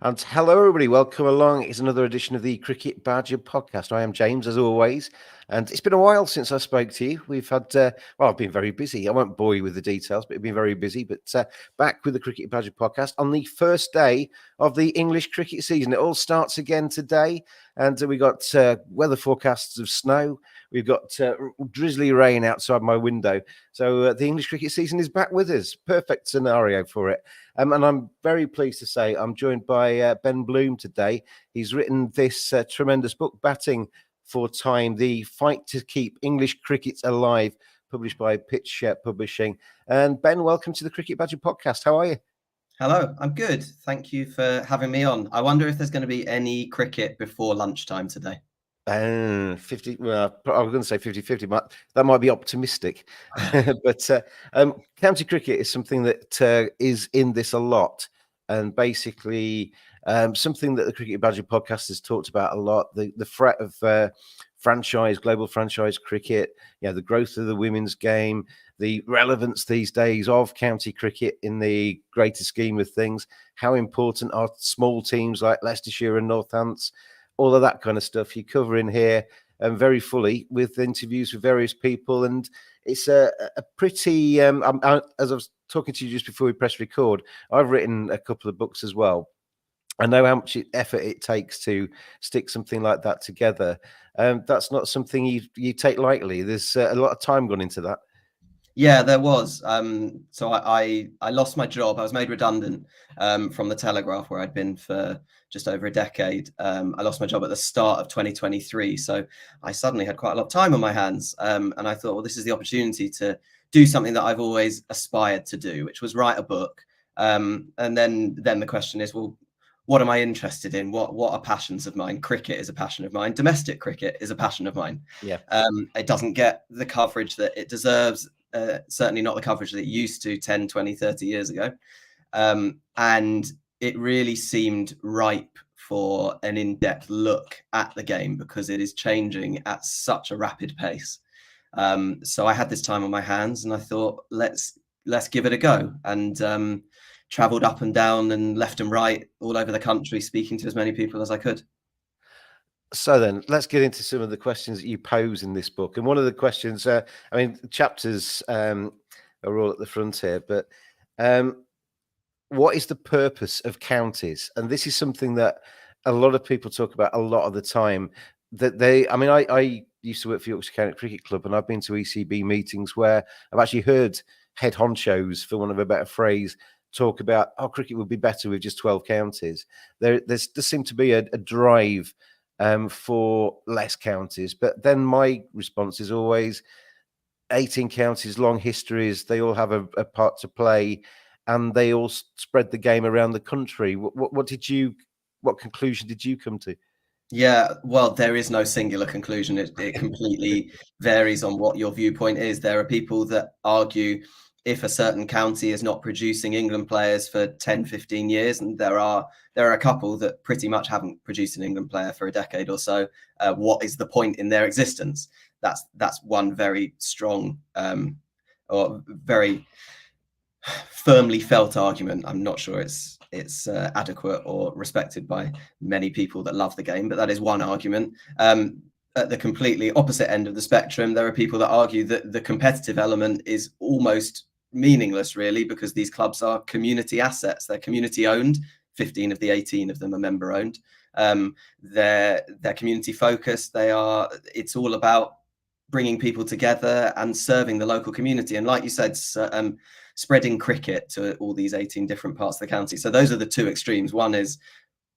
And hello, everybody. Welcome along. It's another edition of the Cricket Badger podcast. I am James, as always, and it's been a while since I spoke to you. We've had, I've been very busy. I won't bore you with the details, but I've been very busy. But back with the Cricket Badger podcast on the first day of the English cricket season. It all starts again today, and we got weather forecasts of snow. We've got drizzly rain outside my window. So the English cricket season is back with us. Perfect scenario for it. And I'm very pleased to say I'm joined by Ben Bloom today. He's written this tremendous book, Batting for Time, The Fight to Keep English Cricket Alive, published by Pitch Publishing. And Ben, welcome to the Cricket Badger podcast. How are you? Hello, I'm good. Thank you for having me on. I wonder if there's going to be any cricket before lunchtime today. 50. Well, I was going to say 50-50, but that might be optimistic. But county cricket is something that is in this a lot, and basically something that the Cricket Badger podcast has talked about a lot. The threat of global franchise cricket, the growth of the women's game, the relevance these days of county cricket in the greater scheme of things. How important are small teams like Leicestershire and Northants? All of that kind of stuff you cover in here very fully with interviews with various people. And it's a pretty, as I was talking to you just before we press record, I've written a couple of books as well. I know how much effort it takes to stick something like that together. That's not something you take lightly. There's a lot of time gone into that. Yeah, there was. So I lost my job. I was made redundant from the Telegraph, where I'd been for just over a decade. I lost my job at the start of 2023. So I suddenly had quite a lot of time on my hands. And I thought, well, this is the opportunity to do something that I've always aspired to do, which was write a book. And then the question is, well, what am I interested in? What are passions of mine? Cricket is a passion of mine. Domestic cricket is a passion of mine. Yeah. It doesn't get the coverage that it deserves. Certainly not the coverage that it used to 10, 20, 30 years ago. And it really seemed ripe for an in-depth look at the game because it is changing at such a rapid pace. So I had this time on my hands and I thought, let's give it a go. And traveled up and down and left and right all over the country, speaking to as many people as I could. So then let's get into some of the questions that you pose in this book. And one of the questions, chapters are all at the front here, but what is the purpose of counties? And this is something that a lot of people talk about a lot of the time. I used to work for Yorkshire County Cricket Club, and I've been to ECB meetings where I've actually heard head honchos, for want of a better phrase, talk about, cricket would be better with just 12 counties. There seemed to be a drive for less counties. But then my response is always 18 counties, long histories, they all have a part to play and they all spread the game around the country. What conclusion did you come to? Yeah, well, there is no singular conclusion. It completely varies on what your viewpoint is. There are people that argue if a certain county is not producing England players for 10, 15 years, and there are a couple that pretty much haven't produced an England player for a decade or so, what is the point in their existence? That's one very strong or very firmly felt argument. I'm not sure it's adequate or respected by many people that love the game, but that is one argument. At the completely opposite end of the spectrum, there are people that argue that the competitive element is almost meaningless, really, because these clubs are community assets. They're community owned. 15 of the 18 of them are member owned. They're community focused. It's all about bringing people together and serving the local community. And like you said, spreading cricket to all these 18 different parts of the county. So those are the two extremes. One is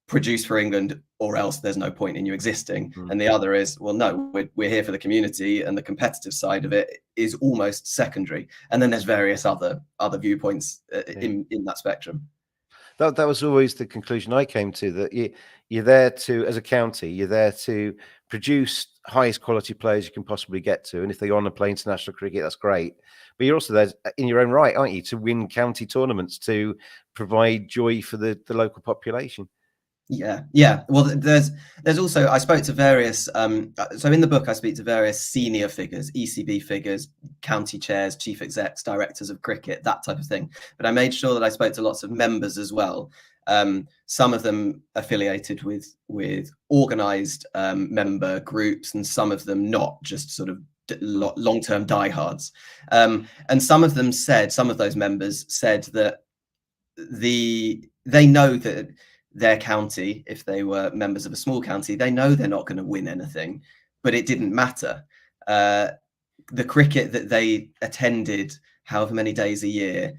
produce for England or else there's no point in you existing. And the other is, well, no, we're here for the community, and the competitive side of it is almost secondary. And then there's various other viewpoints in that spectrum. That was always the conclusion I came to, that you're there to, as a county, you're there to produce highest quality players you can possibly get to. And if they want to play international cricket, that's great. But you're also there in your own right, aren't you, to win county tournaments, to provide joy for the local population. Yeah. Well, there's also, I spoke to various, so in the book, I speak to various senior figures, ECB figures, county chairs, chief execs, directors of cricket, that type of thing. But I made sure that I spoke to lots of members as well. Some of them affiliated with organised member groups, and some of them not, just sort of long-term diehards. And some of those members said that they know that their county, if they were members of a small county, they know they're not going to win anything, but it didn't matter. The cricket that they attended, however many days a year,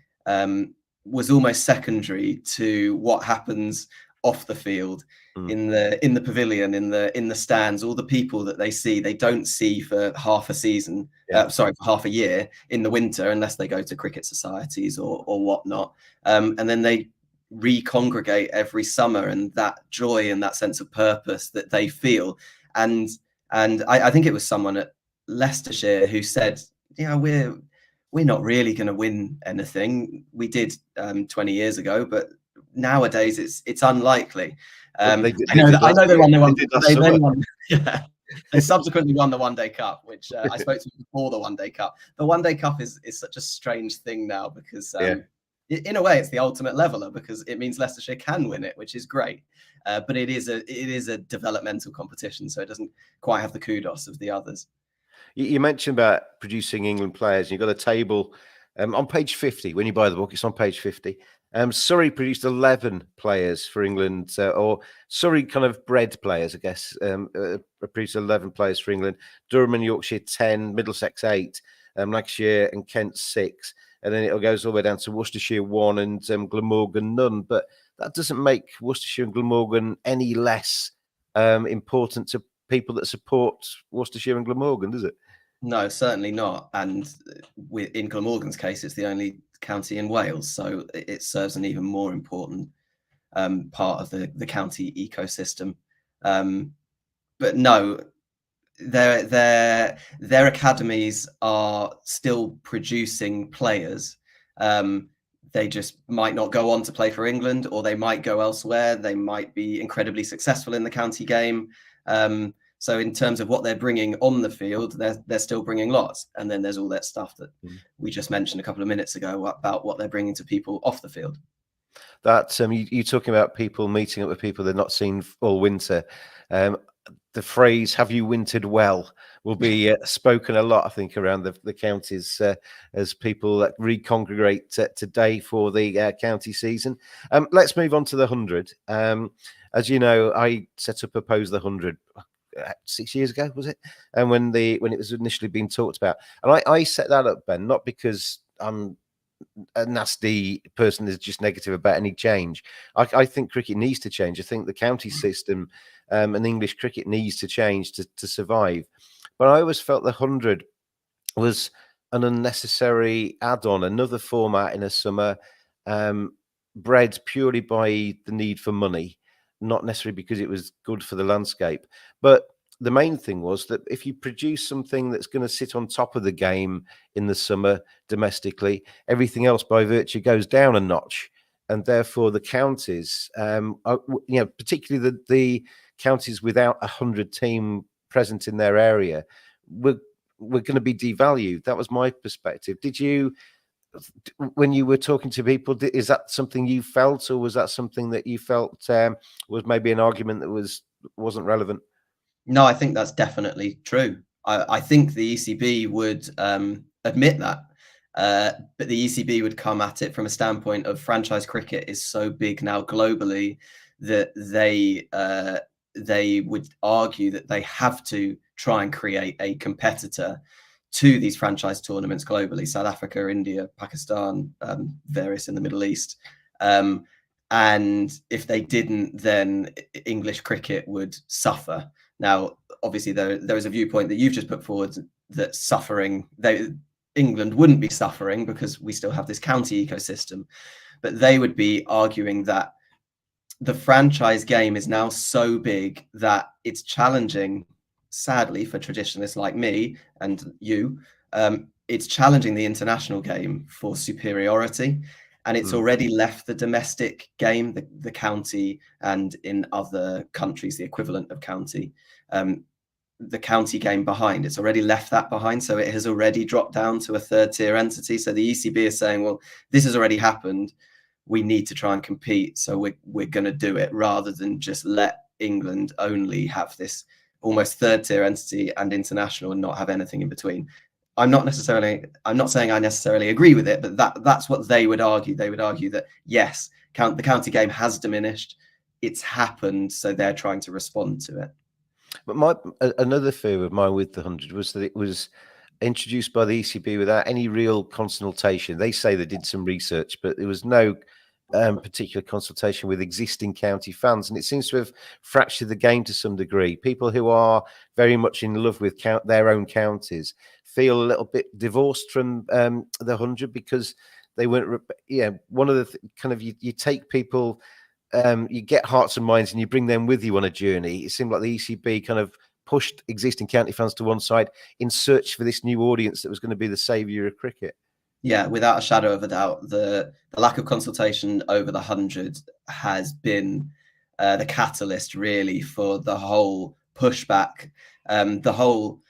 was almost secondary to what happens off the field, in the pavilion, in the stands. All the people that they see, they don't see for half a season, for half a year in the winter, unless they go to cricket societies or whatnot. And then they recongregate every summer, and that joy and that sense of purpose that they feel. And I think it was someone at Leicestershire who said, we're not really going to win anything. We did 20 years ago, but nowadays it's unlikely. I know they won the one. They subsequently won the One Day Cup, which I spoke to before the One Day Cup. The One Day Cup is such a strange thing now, because in a way it's the ultimate leveler, because it means Leicestershire can win it, which is great. But it is a developmental competition, so it doesn't quite have the kudos of the others. You mentioned about producing England players, and you've got a table on page 50. When you buy the book, it's on page 50. Surrey produced 11 players for England, or Surrey kind of bred players, I guess. Produced 11 players for England. Durham and Yorkshire 10, Middlesex 8, Lancashire and Kent 6, and then it goes all the way down to Worcestershire 1 and Glamorgan none. But that doesn't make Worcestershire and Glamorgan any less important to people that support Worcestershire and Glamorgan, does it? No, certainly not. And in Glamorgan's case, it's the only county in Wales, so it serves an even more important part of the county ecosystem. But no, their academies are still producing players. They just might not go on to play for England, or they might go elsewhere. They might be incredibly successful in the county game. So in terms of what they're bringing on the field, they're still bringing lots. And then there's all that stuff that we just mentioned a couple of minutes ago about what they're bringing to people off the field. That you talking about people meeting up with people they've not seen all winter. The phrase "Have you wintered well?" will be spoken a lot, I think, around the counties as people recongregate today for the county season. Let's move on to the 100. As you know, I set up Oppose the 100 6 years ago, was it? And when it was initially being talked about, and I set that up, Ben, not because I'm a nasty person that's just negative about any change. I think cricket needs to change. I think the county system and English cricket needs to change to survive. But I always felt the 100 was an unnecessary add-on, another format in a summer, bred purely by the need for money, not necessarily because it was good for the landscape. But the main thing was that if you produce something that's going to sit on top of the game in the summer domestically, everything else by virtue goes down a notch. And therefore the counties, particularly the counties without a 100 team present in their area, were going to be devalued. That was my perspective. Did you, when you were talking to people, is that something you felt, or was that something that you felt was maybe an argument that wasn't relevant? No, I think that's definitely true. I think the ECB would admit that, but the ECB would come at it from a standpoint of franchise cricket is so big now globally that they would argue that they have to try and create a competitor to these franchise tournaments globally: South Africa, India, Pakistan, various in the Middle East. And if they didn't, then English cricket would suffer. Now, obviously, there is a viewpoint that you've just put forward that England wouldn't be suffering because we still have this county ecosystem, but they would be arguing that the franchise game is now so big that it's challenging, sadly, for traditionalists like me and you, it's challenging the international game for superiority. And it's already left the domestic game, the county, and in other countries, the equivalent of county, the county game behind. It's already left that behind. So it has already dropped down to a third tier entity. So the ECB is saying, well, this has already happened. we need to try and compete, so we're going to do it, rather than just let England only have this almost third tier entity and international and not have anything in between. I'm not saying I necessarily agree with it, but that's what they would argue. They would argue that yes, the county game has diminished, it's happened, so they're trying to respond to it. But another fear of mine with the 100 was that it was introduced by the ECB without any real consultation. They say they did some research, but there was no particular consultation with existing county fans, and it seems to have fractured the game to some degree. People who are very much in love with their own counties feel a little bit divorced from the 100 because they weren't. One of the kind of you take people. You get hearts and minds and you bring them with you on a journey. It seemed like the ECB kind of pushed existing county fans to one side in search for this new audience that was going to be the saviour of cricket. Yeah, without a shadow of a doubt, the lack of consultation over the 100 has been the catalyst really for the whole pushback, the whole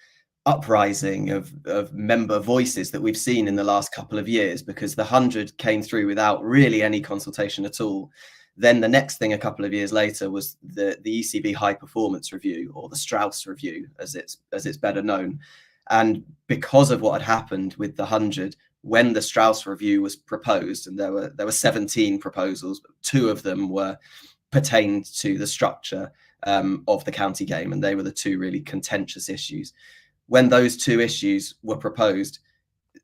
uprising of member voices that we've seen in the last couple of years, because the 100 came through without really any consultation at all. Then the next thing a couple of years later was the ECB High Performance Review, or the Strauss Review, as it's better known. And because of what had happened with the 100, when the Strauss Review was proposed, and there were 17 proposals, but 2 of them pertained to the structure of the county game, and they were the 2 really contentious issues. When those 2 issues were proposed,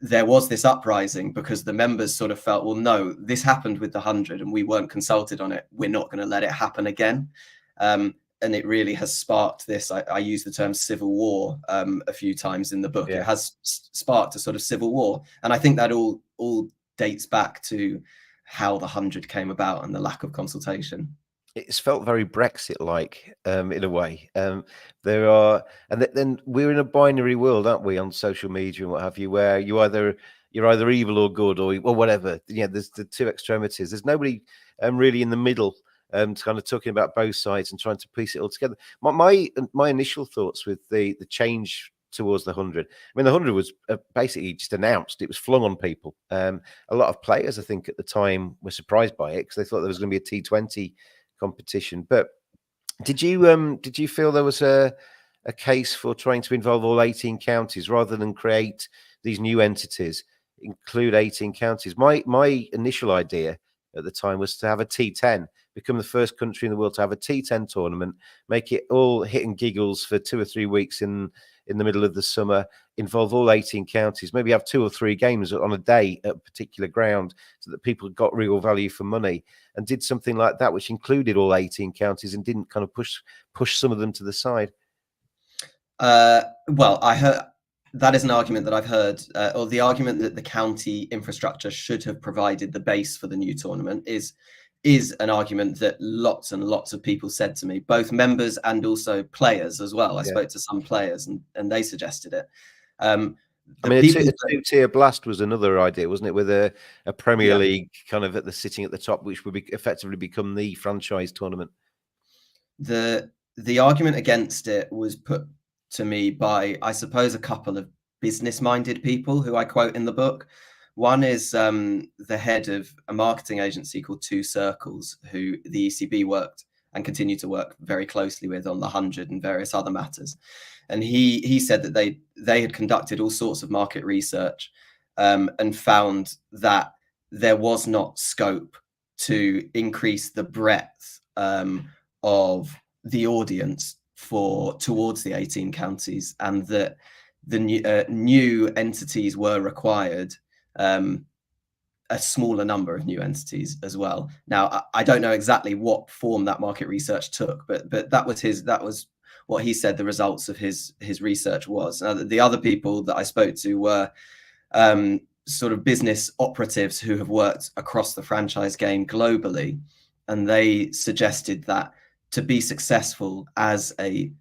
there was this uprising because the members sort of felt, well, no, this happened with the 100 and we weren't consulted on it. We're not going to let it happen again. And it really has sparked this. I use the term civil war a few times in the book. Yeah. It has sparked a sort of civil war. And I think that all dates back to how the 100 came about and the lack of consultation. It's felt very Brexit-like in a way. Then we're in a binary world, aren't we, on social media and what have you, where you're either evil or good, or whatever. Yeah, there's the 2 extremities. There's nobody really in the middle, kind of talking about both sides and trying to piece it all together. My initial thoughts with the change towards the 100. I mean, the 100 was basically just announced. It was flung on people. A lot of players, I think, at the time were surprised by it because they thought there was going to be a T20 competition. But did you feel there was a case for trying to involve all 18 counties rather than create these new entities, include 18 counties? My initial idea at the time was to have a T10, become the first country in the world to have a T10 tournament, make it all hit and giggles for 2 or 3 weeks in the middle of the summer, involve all 18 counties, maybe have 2 or 3 games on a day at a particular ground so that people got real value for money, and did something like that, which included all 18 counties and didn't kind of push some of them to the side. Well, I heard that is an argument that I've heard, or the argument that the county infrastructure should have provided the base for the new tournament is an argument that lots and lots of people said to me, both members and also players as well. I spoke to some players and they suggested it. I mean, a 2-tier blast was another idea, wasn't it? With a Premier League kind of sitting at the top, which would effectively become the franchise tournament. The argument against it was put to me by, I suppose, a couple of business-minded people who I quote in the book. One is the head of a marketing agency called 2 Circles, who the ECB worked and continue to work very closely with on the 100 and various other matters. And he said that they had conducted all sorts of market research and found that there was not scope to increase the breadth of the audience towards the 18 counties, and that the new entities were required. A smaller number of new entities as well. Now, I don't know exactly what form that market research took, but that was what he said the results of his research was. Now, the other people that I spoke to were sort of business operatives who have worked across the franchise game globally, and they suggested that to be successful as a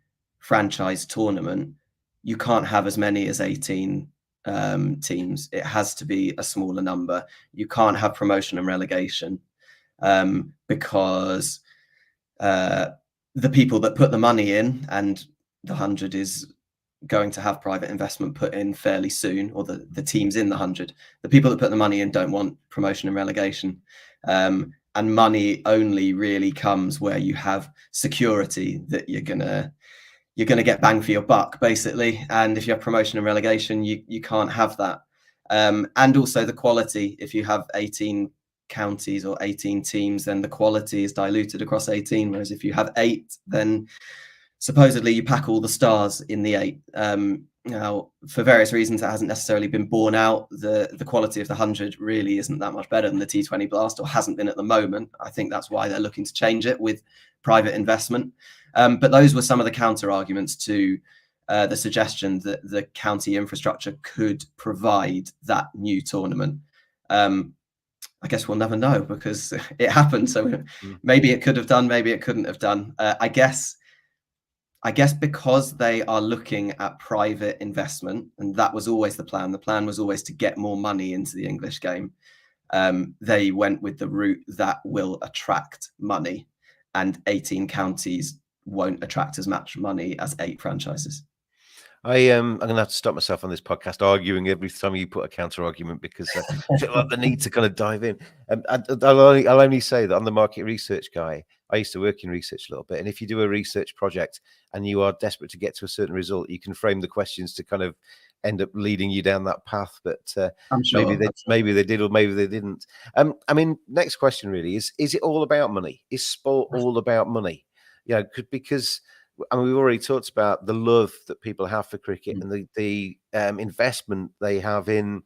franchise tournament, you can't have as many as 18 teams. It has to be a smaller number. You can't have promotion and relegation because the people that put the money in, and the 100 is going to have private investment put in fairly soon, or the teams in the 100, the people that put the money in don't want promotion and relegation. And money only really comes where you have security that you're gonna get bang for your buck, basically. And if you have promotion and relegation, you can't have that. And also the quality. If you have 18 counties or 18 teams, then the quality is diluted across 18. Whereas if you have 8, then supposedly you pack all the stars in the 8. Now, for various reasons, that hasn't necessarily been borne out. The quality of the 100 really isn't that much better than the T20 Blast, or hasn't been at the moment. I think that's why they're looking to change it with private investment. But those were some of the counter arguments to the suggestion that the county infrastructure could provide that new tournament. I guess we'll never know, because it happened. So maybe it could have done, maybe it couldn't have done. I guess because they are looking at private investment, and that was always the plan. The plan was always to get more money into the English game. They went with the route that will attract money, and 18 counties won't attract as much money as 8 franchises. I'm going to have to stop myself on this podcast arguing every time you put a counter argument, because I feel like the need to kind of dive in. I'll only say that I'm the market research guy. I used to work in research a little bit, and if you do a research project and you are desperate to get to a certain result, you can frame the questions to kind of end up leading you down that path. But I'm sure maybe they did, or maybe they didn't. I mean, next question really is it all about money? Is sport all about money? Yeah, because I mean, we've already talked about the love that people have for cricket and the investment they have in,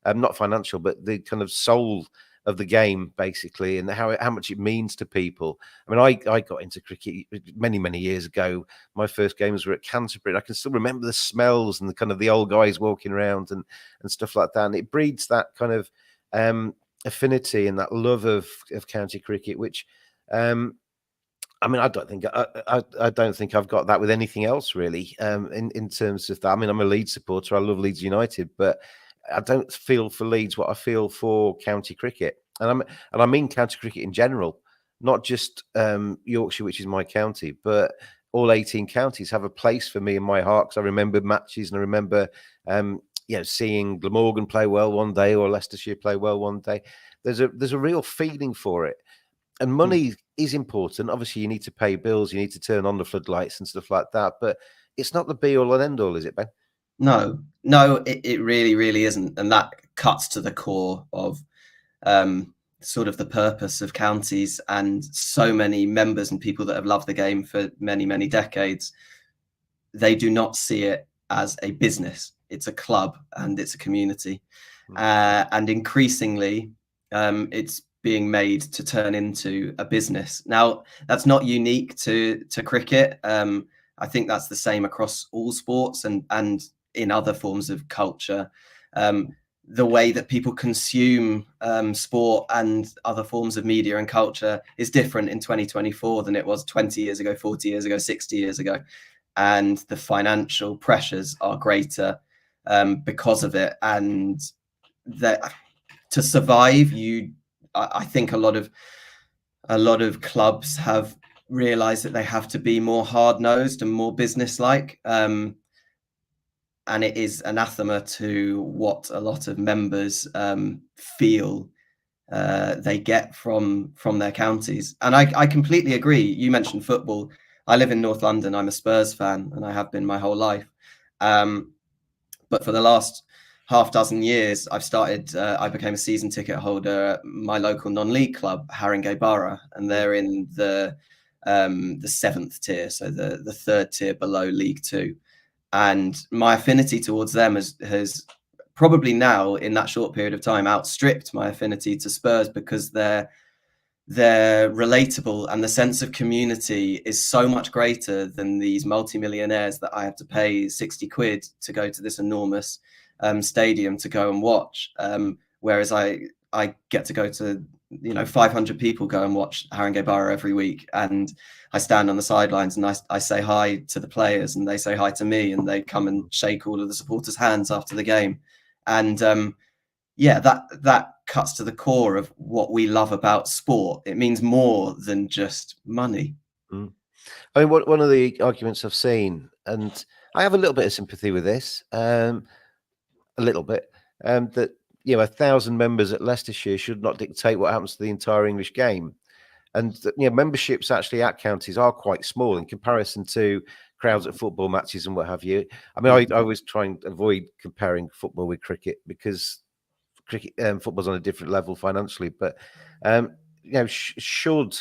not financial, but the kind of soul of the game, basically, and how much it means to people. I mean, I got into cricket many years ago. My first games were at Canterbury. I can still remember the smells and the kind of the old guys walking around and stuff like that. And it breeds that kind of affinity and that love of county cricket, which I mean, I don't think I've got that with anything else really. In terms of that, I mean, I'm a Leeds supporter. I love Leeds United, but I don't feel for Leeds what I feel for county cricket, and I mean county cricket in general, not just Yorkshire, which is my county, but all 18 counties have a place for me in my heart, because I remember matches and I remember seeing Glamorgan play well one day or Leicestershire play well one day. There's a real feeling for it. And money is important. Obviously, you need to pay bills, you need to turn on the floodlights and stuff like that. But it's not the be all and end all, is it, Ben? No, it really isn't. And that cuts to the core of sort of the purpose of counties, and so many members and people that have loved the game for many decades. They do not see it as a business. It's a club and it's a community. And increasingly, it's being made to turn into a business. Now, that's not unique to cricket. I think that's the same across all sports and in other forms of culture. The way that people consume sport and other forms of media and culture is different in 2024 than it was 20 years ago, 40 years ago, 60 years ago. And the financial pressures are greater because of it. And that to survive, I think a lot of clubs have realized that they have to be more hard-nosed and more business-like. And it is anathema to what a lot of members feel they get from their counties. And I completely agree. You mentioned football. I live in North London. I'm a Spurs fan, and I have been my whole life. But for the last half dozen years, I became a season ticket holder at my local non-league club, Haringey Borough, and they're in the 7th tier, so the 3rd tier below League Two. And my affinity towards them has probably now, in that short period of time, outstripped my affinity to Spurs, because they're relatable, and the sense of community is so much greater than these multimillionaires that I have to pay 60 quid to go to this enormous stadium to go and watch. Whereas I get to go to 500 people go and watch Haringey Borough every week, and I stand on the sidelines and I say hi to the players, and they say hi to me, and they come and shake all of the supporters' hands after the game. And that cuts to the core of what we love about sport. It means more than just money. I mean, one of the arguments I've seen, and I have a little bit of sympathy with this, a little bit, that 1,000 members at Leicestershire should not dictate what happens to the entire English game. And memberships actually at counties are quite small in comparison to crowds at football matches and what have you. I mean, I always try and avoid comparing football with cricket because cricket football's on a different level financially. But should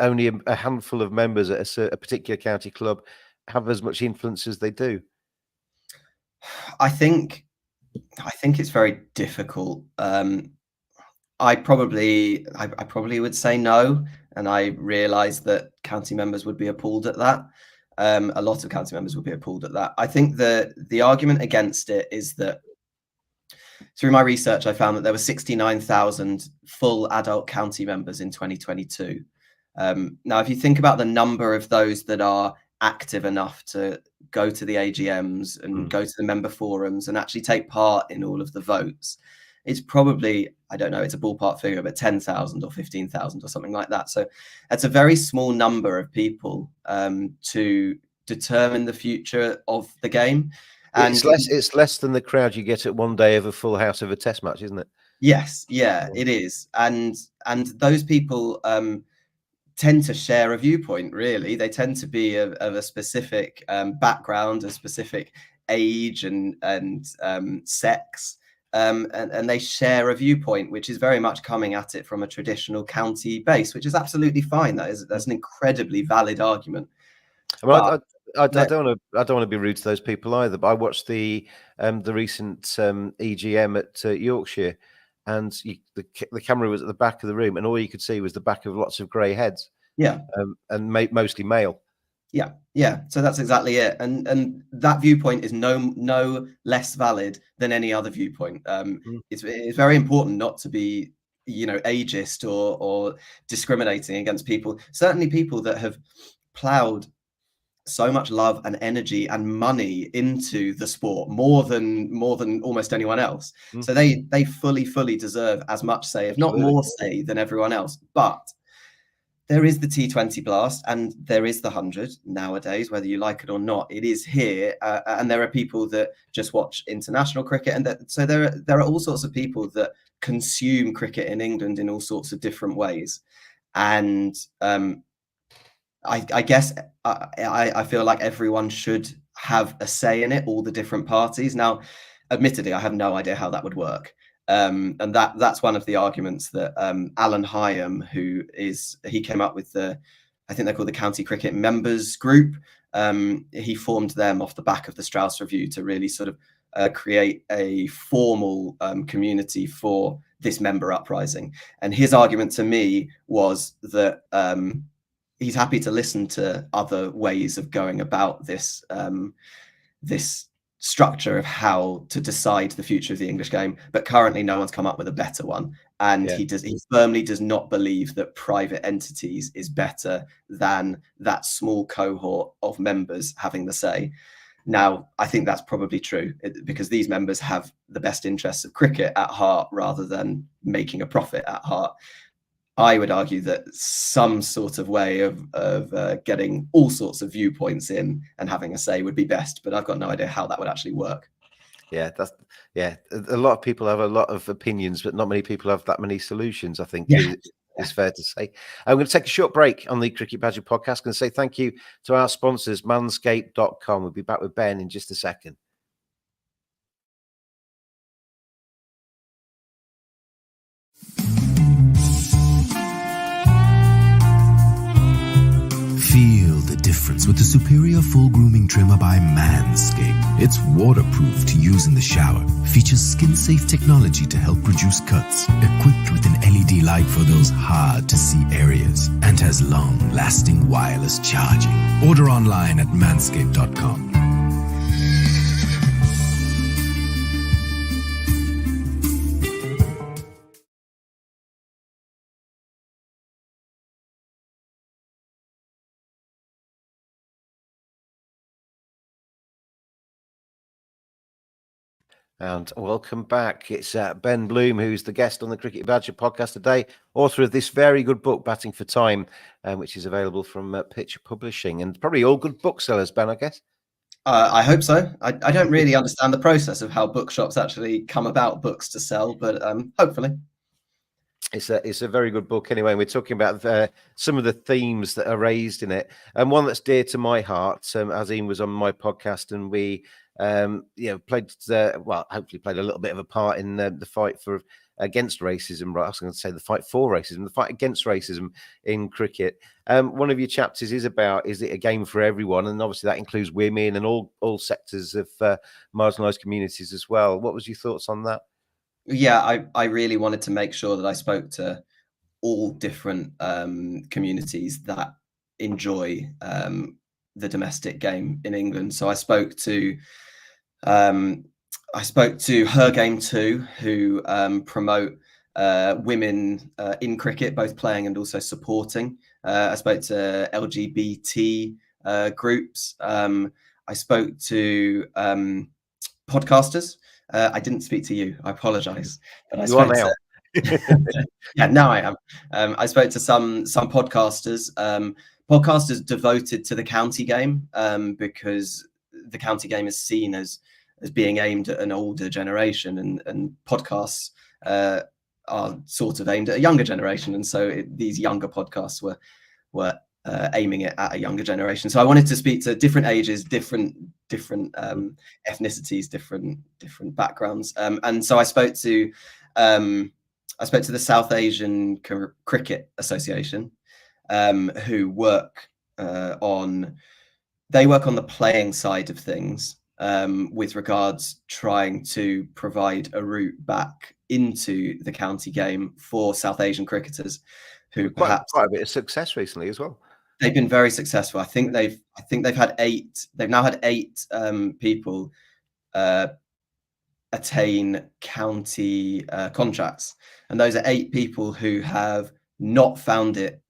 only a handful of members at a particular county club have as much influence as they do? I think it's very difficult. I probably would say no, and I realise that county members would be appalled at that. A lot of county members would be appalled at that. I think the argument against it is that through my research, I found that there were 69,000 full adult county members in 2022. Now, if you think about the number of those that are active enough to go to the AGMs and go to the member forums and actually take part in all of the votes, it's probably, I don't know, it's a ballpark figure, but 10,000 or 15,000 or something like that. So it's a very small number of people to determine the future of the game. And it's less than the crowd you get at one day of a full house of a test match, isn't it? Yes, yeah, it is. And those people tend to share a viewpoint, really. They tend to be of a specific background, a specific age and sex. And they share a viewpoint, which is very much coming at it from a traditional county base, which is absolutely fine. That's an incredibly valid argument. I mean, I don't want to be rude to those people either. But I watched the recent EGM at Yorkshire, and the camera was at the back of the room, and all you could see was the back of lots of grey heads. Yeah, and mostly male. Yeah. So that's exactly it, and that viewpoint is no less valid than any other viewpoint. It's very important not to be, ageist or discriminating against people. Certainly, people that have ploughed so much love and energy and money into the sport, more than almost anyone else. So they fully deserve as much say, if not more say, than everyone else. But there is the T20 blast and there is the 100 nowadays, whether you like it or not. It is here, and there are people that just watch international cricket, and so there are all sorts of people that consume cricket in England in all sorts of different ways. And I guess I feel like everyone should have a say in it, all the different parties. Now, admittedly, I have no idea how that would work. And that's one of the arguments that Alan Hyam, he came up with I think they're called the County Cricket Members Group. He formed them off the back of the Strauss Review to really sort of create a formal community for this member uprising. And his argument to me was that he's happy to listen to other ways of going about this this structure of how to decide the future of the English game, but currently no one's come up with a better one. And he firmly does not believe that private entities is better than that small cohort of members having the say. Now, I think that's probably true, because these members have the best interests of cricket at heart rather than making a profit at heart. I would argue that some sort of way of getting all sorts of viewpoints in and having a say would be best, but I've got no idea how that would actually work. Yeah, a lot of people have a lot of opinions, but not many people have that many solutions, I think. It's fair to say. I'm going to take a short break on the Cricket Badger podcast. I'm going to say thank you to our sponsors, manscaped.com. We'll be back with Ben in just a second. Feel the difference with the superior full grooming trimmer by Manscaped. It's waterproof to use in the shower, features skin-safe technology to help reduce cuts, equipped with an LED light for those hard-to-see areas, and has long-lasting wireless charging. Order online at manscaped.com. And welcome back. It's Ben Bloom, who's the guest on the Cricket Badger podcast today, author of this very good book, Batting for Time, which is available from Pitch Publishing, and probably all good booksellers, Ben, I guess. I hope so. I don't really understand the process of how bookshops actually come about books to sell, but hopefully. It's a very good book anyway. And we're talking about some of the themes that are raised in it, and one that's dear to my heart. Azim was on my podcast, and we played hopefully played a little bit of a part in the fight against racism. Right, I was going to say the fight for racism, the fight against racism in cricket. One of your chapters is it a game for everyone, and obviously that includes women and all sectors of marginalised communities as well. What was your thoughts on that? Yeah, I really wanted to make sure that I spoke to all different communities that enjoy the domestic game in England. So I spoke to Her Game Too, who promote women in cricket, both playing and also supporting. I spoke to LGBT groups. I spoke to podcasters. I didn't speak to you. I apologize. But I spoke to yeah, now I am. I spoke to some podcasters, podcasters devoted to the county game, because the county game is seen as being aimed at an older generation, and podcasts are sort of aimed at a younger generation, and so these younger podcasts were aiming it at a younger generation. So I wanted to speak to different ages, different ethnicities, different backgrounds, and so I spoke to the South Asian Cricket Association, who work on the playing side of things, with regards trying to provide a route back into the county game for South Asian cricketers who perhaps quite a bit of success recently as well. They've been very successful. I think they've had 8. They've now had 8 people attain county contracts, and those are 8 people who have not found a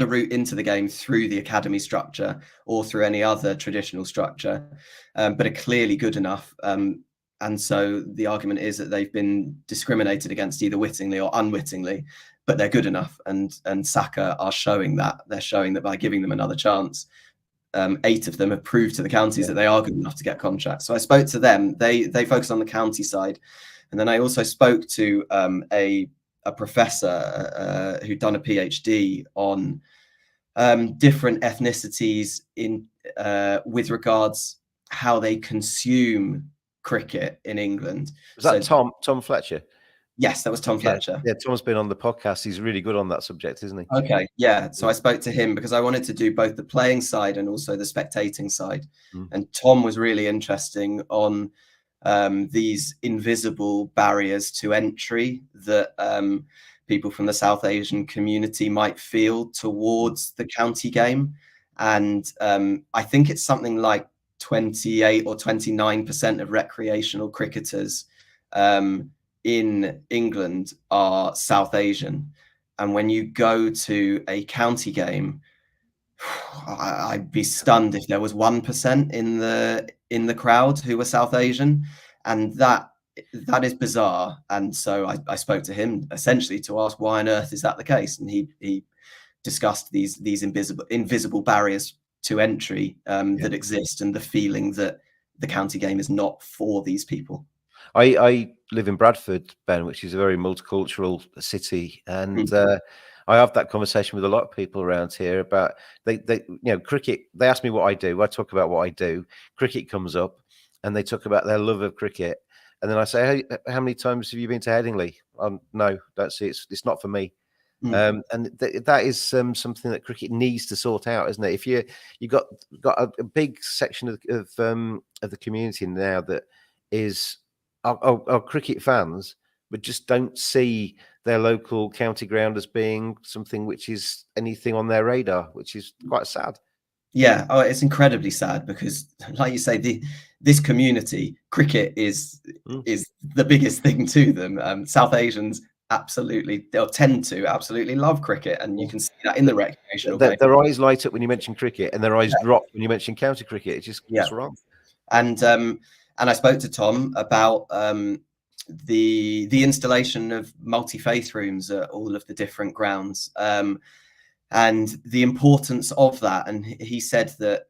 route into the game through the academy structure or through any other traditional structure, but are clearly good enough. And so the argument is that they've been discriminated against either wittingly or unwittingly, but they're good enough. And Saka are showing that. They're showing that by giving them another chance. 8 of them have proved to the counties that they are good enough to get contracts. So I spoke to them. They focus on the county side. And then I also spoke to a professor who'd done a PhD on different ethnicities with regards how they consume cricket in England. Was that Tom Fletcher? Yes, that was Tom Fletcher. Yeah, Tom's been on the podcast. He's really good on that subject, isn't he? Okay, yeah. So I spoke to him because I wanted to do both the playing side and also the spectating side. And Tom was really interesting on these invisible barriers to entry that people from the South Asian community might feel towards the county game. And I think it's something like 28 or 29% of recreational cricketers in England are South Asian. And when you go to a county game, I'd be stunned if there was 1% in the crowd who were South Asian, and that is bizarre. And so I spoke to him essentially to ask why on earth is that the case, and he discussed these invisible barriers to entry that exist, and the feeling that the county game is not for these people. I live in Bradford, Ben, which is a very multicultural city, and I have that conversation with a lot of people around here about cricket. They ask me what I do. I talk about what I do. Cricket comes up, and they talk about their love of cricket, and then I say, "Hey, how many times have you been to Headingley?" No, don't see. It's not for me. And that is something that cricket needs to sort out, isn't it? If you got a big section of the community now that are cricket fans, but just don't see their local county ground as being something which is anything on their radar, which is quite sad. Yeah, it's incredibly sad because, like you say, this community, cricket is the biggest thing to them. South Asians they'll tend to absolutely love cricket, and you can see that in the recreational game. Their eyes light up when you mention cricket, and their eyes drop when you mention county cricket. It's just it's wrong. And I spoke to Tom about the installation of multi-faith rooms at all of the different grounds, and the importance of that. And he said that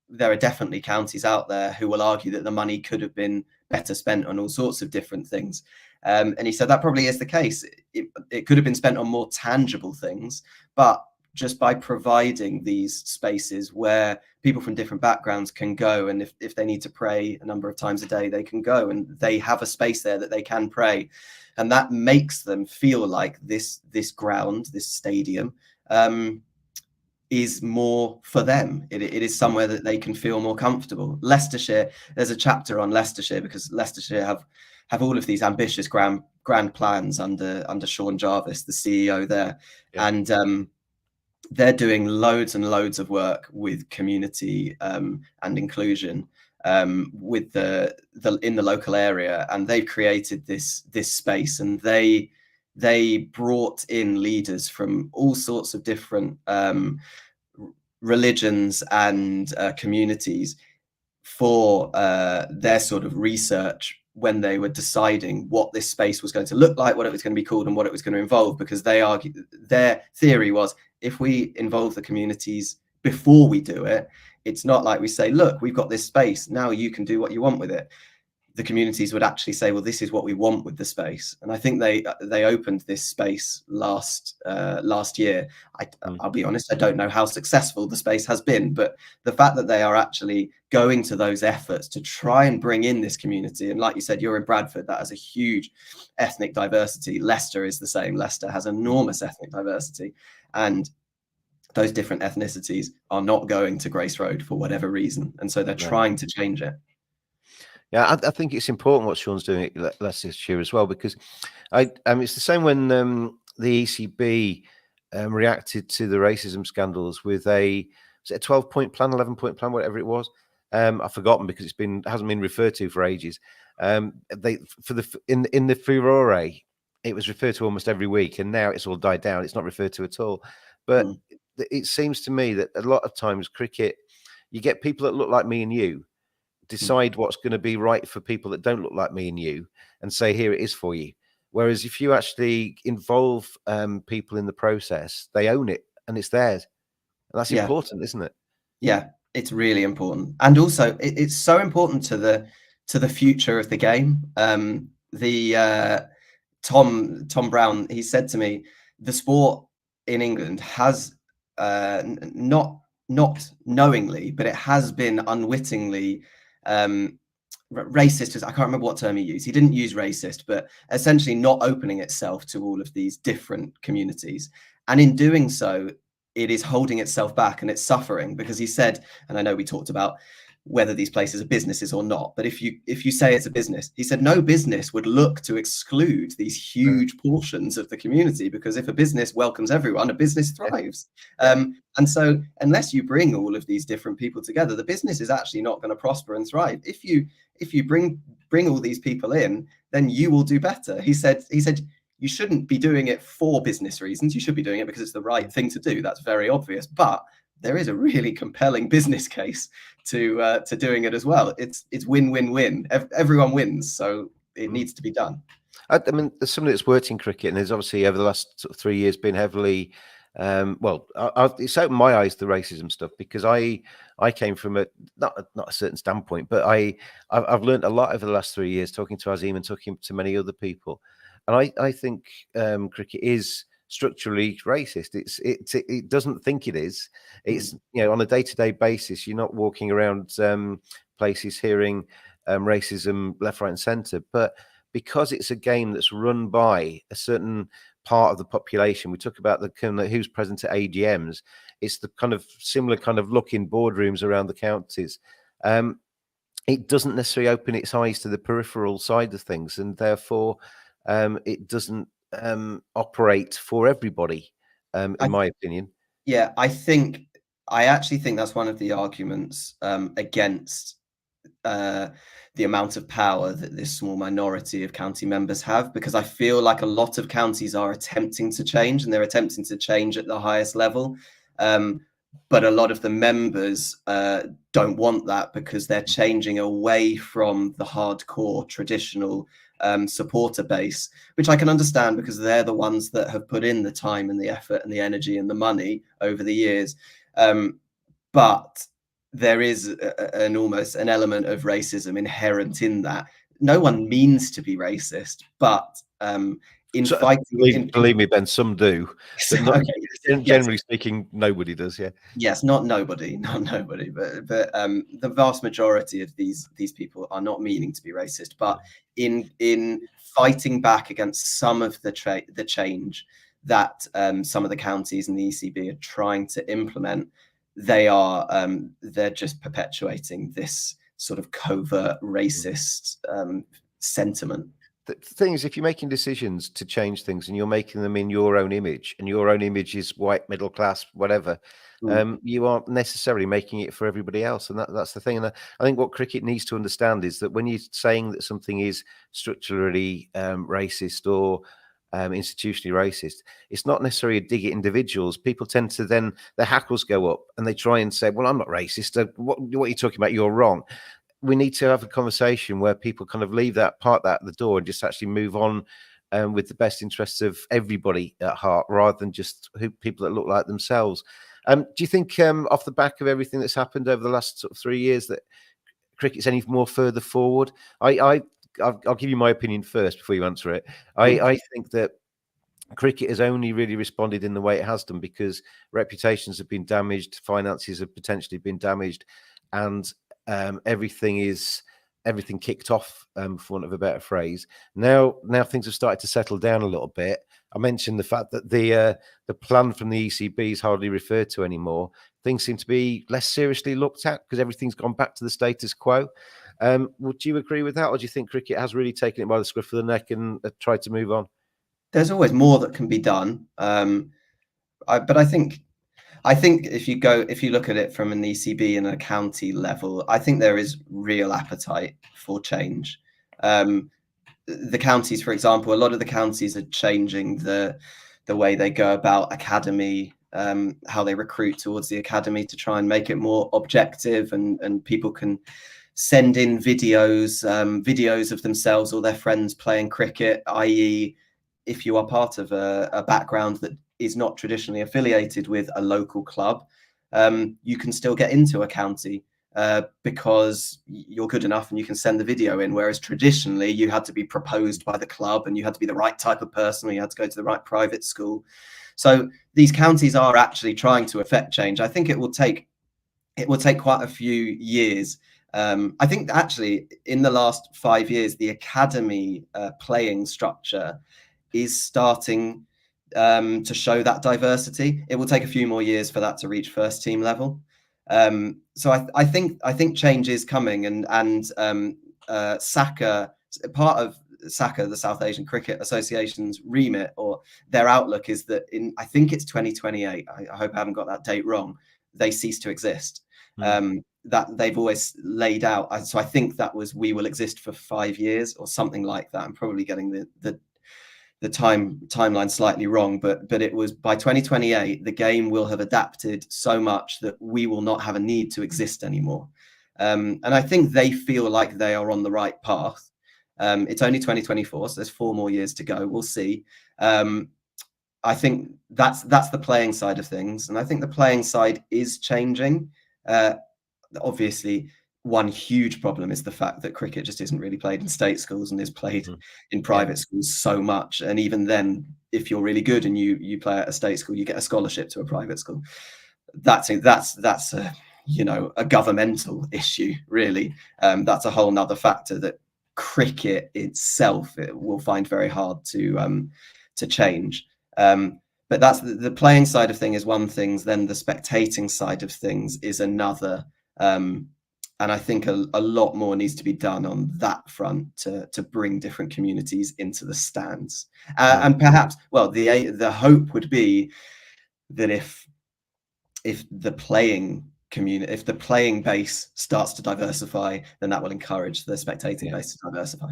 there are definitely counties out there who will argue that the money could have been better spent on all sorts of different things. And he said that probably is the case. It could have been spent on more tangible things, but just by providing these spaces where people from different backgrounds can go, and if they need to pray a number of times a day, they can go and they have a space there that they can pray. And that makes them feel like this ground, this stadium, is more for them. It is somewhere that they can feel more comfortable. Leicestershire, there's a chapter on Leicestershire because Leicestershire have all of these ambitious grand plans under Sean Jarvis, the CEO there. Yeah. And they're doing loads and loads of work with community and inclusion with the in the local area, and they've created this space, and they brought in leaders from all sorts of different religions and communities for their sort of research when they were deciding what this space was going to look like, what it was going to be called, and what it was going to involve, because they argue their theory was, if we involve the communities before we do it, it's not like we say, look, we've got this space, now you can do what you want with it. The communities would actually say, well, this is what we want with the space. And I think they opened this space last year. I'll be honest, I don't know how successful the space has been, but the fact that they are actually going to those efforts to try and bring in this community, and like you said, you're in Bradford, that has a huge ethnic diversity. Leicester is the same. Leicester has enormous ethnic diversity, and those different ethnicities are not going to Grace Road for whatever reason, and so they're trying to change it. Yeah, I think it's important what Sean's doing at Leicestershire as well, because it's the same when the ECB reacted to the racism scandals with a 12-point plan, 11-point plan, whatever it was. I've forgotten because hasn't been referred to for ages. In the furore, it was referred to almost every week, and now it's all died down. It's not referred to at all. But it seems to me that a lot of times cricket, you get people that look like me and you decide what's going to be right for people that don't look like me and you, and say, here it is for you. Whereas if you actually involve people in the process, they own it and it's theirs. And that's important, isn't it? Yeah, it's really important. And also it's so important to the future of the game. Tom Brown, he said to me, the sport in England has not knowingly, but it has been unwittingly racist. I can't remember what term he used. He didn't use racist, but essentially not opening itself to all of these different communities. And in doing so, it is holding itself back and it's suffering, because he said, and I know we talked about whether these places are businesses or not, but if you say it's a business, he said no business would look to exclude these huge portions of the community, because if a business welcomes everyone, a business thrives. And so unless you bring all of these different people together, the business is actually not going to prosper and thrive. If you bring all these people in, then you will do better. He said you shouldn't be doing it for business reasons. You should be doing it because it's the right thing to do. That's very obvious, but there is a really compelling business case to doing it as well. It's win-win-win. Everyone wins, so it needs to be done. I mean, there's somebody that's worked in cricket, and there's obviously over the last 3 years been heavily. It's opened my eyes to racism stuff, because I came from not a certain standpoint, but I've learned a lot over the last 3 years talking to Azim and talking to many other people, and I think cricket is structurally racist. It doesn't think it is. It's on a day-to-day basis, you're not walking around places hearing racism left, right, and centre, but because it's a game that's run by a certain part of the population, we talk about the kind of who's present at AGMs. It's the kind of similar kind of look in boardrooms around the counties. It doesn't necessarily open its eyes to the peripheral side of things, and therefore it doesn't operate for everybody, in my opinion. Yeah, I actually think that's one of the arguments against the amount of power that this small minority of county members have, because I feel like a lot of counties are attempting to change, and they're attempting to change at the highest level. But a lot of the members don't want that, because they're changing away from the hardcore traditional supporter base, which I can understand, because they're the ones that have put in the time and the effort and the energy and the money over the years. But there is an almost an element of racism inherent in that. No one means to be racist, but in So, fighting, believe me, Ben, some do, but not, okay, yes, generally speaking, nobody does. Yeah. yes, not nobody, but the vast majority of these people are not meaning to be racist, but in fighting back against some of the change that some of the counties and the ECB are trying to implement, they're just perpetuating this sort of covert racist sentiment. The thing is, if you're making decisions to change things and you're making them in your own image, and your own image is white, middle class, whatever, you aren't necessarily making it for everybody else. And that's the thing. And I think what cricket needs to understand is that when you're saying that something is structurally racist or institutionally racist, it's not necessarily a dig at individuals. People tend to then, their hackles go up and they try and say, well, I'm not racist. What are you talking about? You're wrong. We need to have a conversation where people kind of leave that part at the door and just actually move on with the best interests of everybody at heart, rather than just people that look like themselves. Do you think off the back of everything that's happened over the last sort of 3 years that cricket's any more further forward? I'll give you my opinion first before you answer it. I think that cricket has only really responded in the way it has done because reputations have been damaged, finances have potentially been damaged, and everything kicked off, for want of a better phrase. Now things have started to settle down a little bit. I mentioned the fact that the plan from the ECB is hardly referred to anymore. Things seem to be less seriously looked at because everything's gone back to the status quo. Would you agree with that, or do you think cricket has really taken it by the scruff of the neck and tried to move on? There's always more that can be done, but I think if you look at it from an ECB and a county level, I think there is real appetite for change. The counties, for example, a lot of the counties are changing the way they go about academy, how they recruit towards the academy to try and make it more objective, and people can send in videos of themselves or their friends playing cricket, i.e. if you are part of a background that is not traditionally affiliated with a local club, you can still get into a county because you're good enough and you can send the video in. Whereas traditionally you had to be proposed by the club and you had to be the right type of person, or you had to go to the right private school. So these counties are actually trying to affect change. I think it will take quite a few years. I think actually in the last 5 years, the academy playing structure is starting to show that diversity. It will take a few more years for that to reach first team level. So I think change is coming, and SACA, part of SACA, the South Asian Cricket Association's remit or their outlook is that I think it's 2028. I hope I haven't got that date wrong. They cease to exist. That they've always laid out. So I think that was we will exist for 5 years or something like that. I'm probably getting the timeline slightly wrong, but it was by 2028 the game will have adapted so much that we will not have a need to exist anymore. And I think they feel like they are on the right path. It's only 2024, so there's 4 more years to go. We'll see. I think that's the playing side of things, and I think the playing side is changing. Obviously, one huge problem is the fact that cricket just isn't really played in state schools and is played in private schools so much. And even then, if you're really good and you play at a state school, you get a scholarship to a private school. That's a a governmental issue, really. That's a whole nother factor that cricket itself will find very hard to change. But that's the playing side of thing is one thing. Then the spectating side of things is another. And I think a lot more needs to be done on that front to bring different communities into the stands. And perhaps, well, the hope would be that if the playing community, if the playing base starts to diversify, then that will encourage the spectating base to diversify.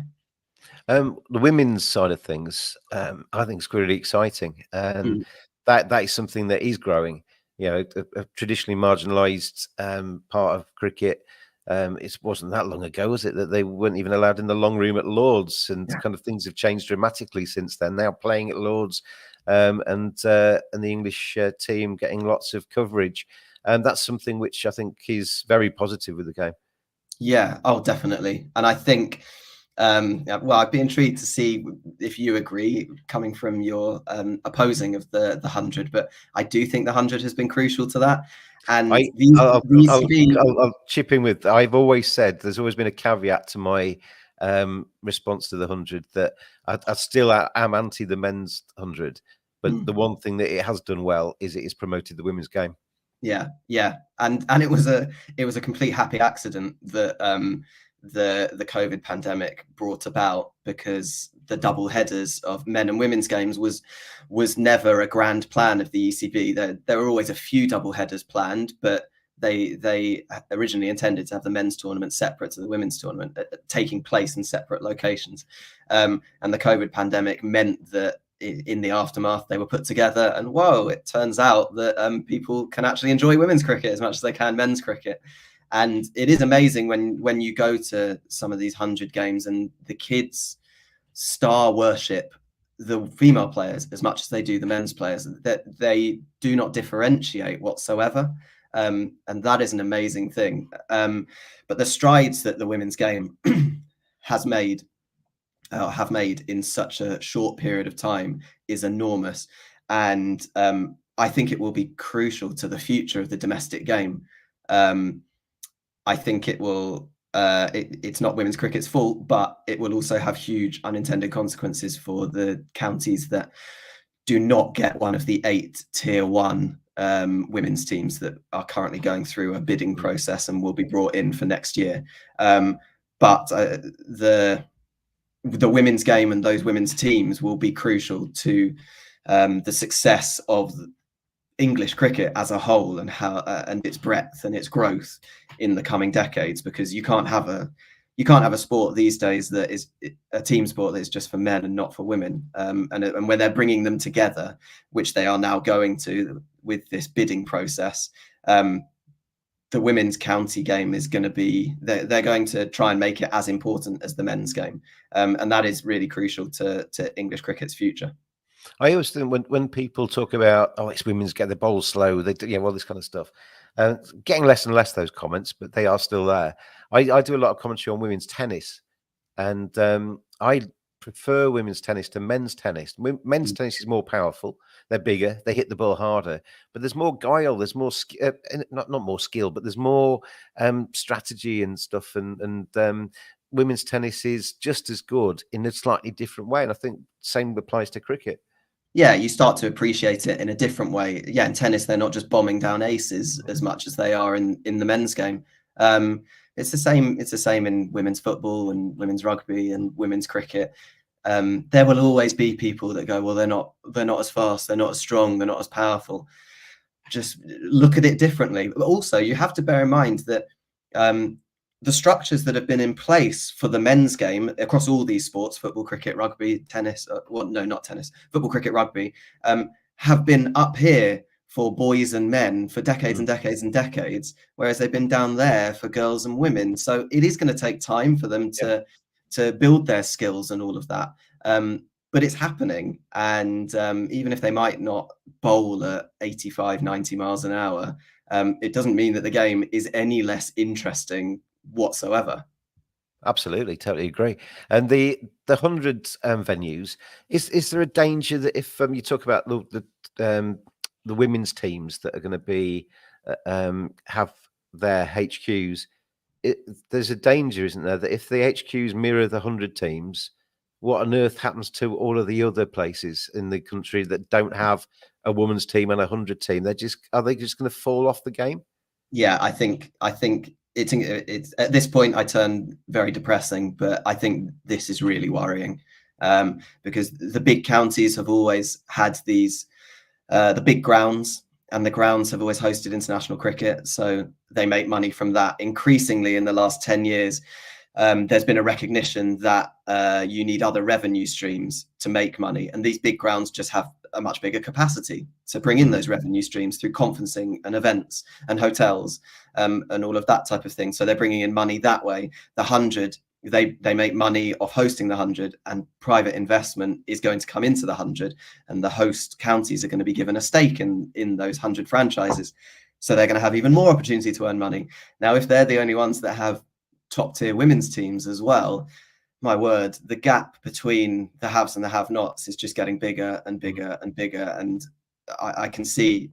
The women's side of things, I think is really exciting, and that is something that is growing. A traditionally marginalised part of cricket. It wasn't that long ago, was it, that they weren't even allowed in the long room at Lords, and kind of things have changed dramatically since then. Now playing at Lords, and the English team getting lots of coverage. And that's something which I think is very positive with the game. Yeah, oh, definitely. And I think, well, I'd be intrigued to see if you agree, coming from your opposing of the 100, but I do think the 100 has been crucial to that. And I'll ECB... chip in with, I've always said, there's always been a caveat to my response to the 100, that I still am anti the men's 100, but the one thing that it has done well is it has promoted the women's game. Yeah, and it was a complete happy accident that the COVID pandemic brought about, because the double headers of men and women's games was never a grand plan of the ECB. There were always a few double headers planned, but they originally intended to have the men's tournament separate to the women's tournament, taking place in separate locations. And the COVID pandemic meant that in the aftermath they were put together, and whoa, it turns out that people can actually enjoy women's cricket as much as they can men's cricket. And it is amazing when you go to some of these 100 games and the kids star worship the female players as much as they do the men's players, that they do not differentiate whatsoever. And that is an amazing thing. But the strides that the women's game have made in such a short period of time is enormous. And I think it will be crucial to the future of the domestic game. I think it will, it's not women's cricket's fault, but it will also have huge unintended consequences for the counties that do not get one of the 8 tier 1 women's teams that are currently going through a bidding process and will be brought in for next year. But the women's game and those women's teams will be crucial to the success of English cricket as a whole, and how and its breadth and its growth in the coming decades, because you can't have a sport these days that is a team sport that is just for men and not for women. And when they're bringing them together, which they are now going to with this bidding process, the women's county game is going to be, they're going to try and make it as important as the men's game. And that is really crucial to English cricket's future. I always think when people talk about, oh, it's women's get the bowls slow, they do, well, this kind of stuff. Getting less and less those comments, but they are still there. I do a lot of commentary on women's tennis, and I prefer women's tennis to men's tennis. Men's tennis is more powerful. They're bigger. They hit the ball harder. But there's more guile. There's more not more skill, but there's more strategy and stuff. And women's tennis is just as good in a slightly different way. And I think same applies to cricket. Yeah, you start to appreciate it in a different way. Yeah, in tennis, they're not just bombing down aces as much as they are in the men's game. It's the same. It's the same in women's football and women's rugby and women's cricket. There will always be people that go, well, they're not as fast, they're not as strong, they're not as powerful. Just look at it differently. But also, you have to bear in mind that the structures that have been in place for the men's game across all these sports, football, cricket, rugby, tennis, well, no, not tennis, football, cricket, rugby, have been up here for boys and men for decades and decades and decades, whereas they've been down there for girls and women. So it is going to take time for them to build their skills and all of that. But it's happening. And even if they might not bowl at 85, 90 miles an hour, it doesn't mean that the game is any less interesting whatsoever. Absolutely, totally agree. And the 100 venues, is there a danger that if you talk about the women's teams that are going to be have their HQs, there's a danger, isn't there, that if the HQs mirror the 100 teams, what on earth happens to all of the other places in the country that don't have a women's team and a 100 team? Are they just going to fall off the game? Yeah, I think it's at this point I turn very depressing, but I think this is really worrying, because the big counties have always had these the big grounds, and the grounds have always hosted international cricket, so they make money from that. Increasingly in the last 10 years, there's been a recognition that you need other revenue streams to make money, and these big grounds just have a much bigger capacity to bring in those revenue streams through conferencing and events and hotels and all of that type of thing. So they're bringing in money that way. The 100, they make money off hosting the 100, and private investment is going to come into the 100, and the host counties are going to be given a stake in those 100 franchises. So they're going to have even more opportunity to earn money. Now, if they're the only ones that have top tier women's teams as well, my word, the gap between the haves and the have-nots is just getting bigger and bigger and bigger. And I can see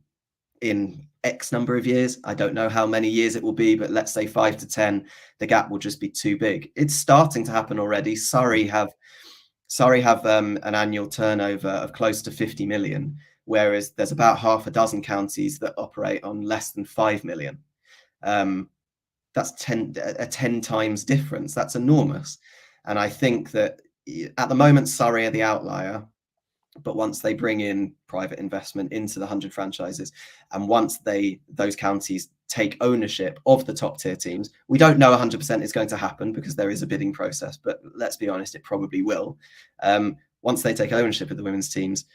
in X number of years, I don't know how many years it will be, but let's say 5 to 10, the gap will just be too big. It's starting to happen already. Surrey have an annual turnover of close to 50 million, whereas there's about half a dozen counties that operate on less than 5 million. That's 10 times difference. That's enormous. And I think that at the moment, Surrey are the outlier. But once they bring in private investment into the 100 franchises, and once those counties take ownership of the top tier teams, we don't know 100% is going to happen because there is a bidding process, but let's be honest, it probably will. Once they take ownership of the women's teams,